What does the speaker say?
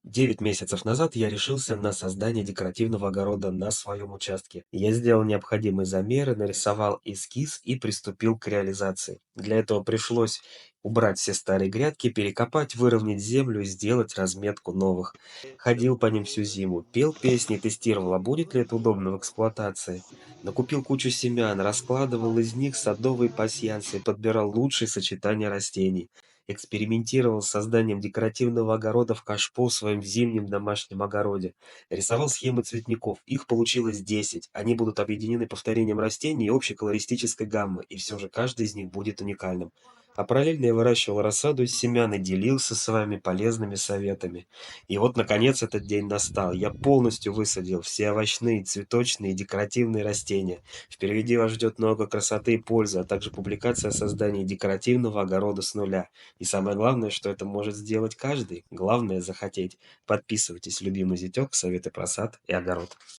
9 месяцев назад я решился на создание декоративного огорода на своем участке. Я сделал необходимые замеры, нарисовал эскиз и приступил к реализации. Для этого пришлось убрать все старые грядки, перекопать, выровнять землю и сделать разметку новых. Ходил по ним всю зиму, пел песни, тестировал, а будет ли это удобно в эксплуатации. Накупил кучу семян, раскладывал из них садовые пасьянсы и подбирал лучшие сочетания растений. Экспериментировал с созданием декоративного огорода в кашпо в своем зимнем домашнем огороде. Рисовал схемы цветников. Их получилось 10. Они будут объединены повторением растений и общей колористической гаммы, и все же каждый из них будет уникальным. А параллельно я выращивал рассаду из семян и делился с вами полезными советами. И вот, наконец, этот день настал. Я полностью высадил все овощные, цветочные и декоративные растения. Впереди вас ждет много красоты и пользы, а также публикация о создании декоративного огорода с нуля. И самое главное, что это может сделать каждый. Главное захотеть. Подписывайтесь, любимый зятек, советы про сад и огород.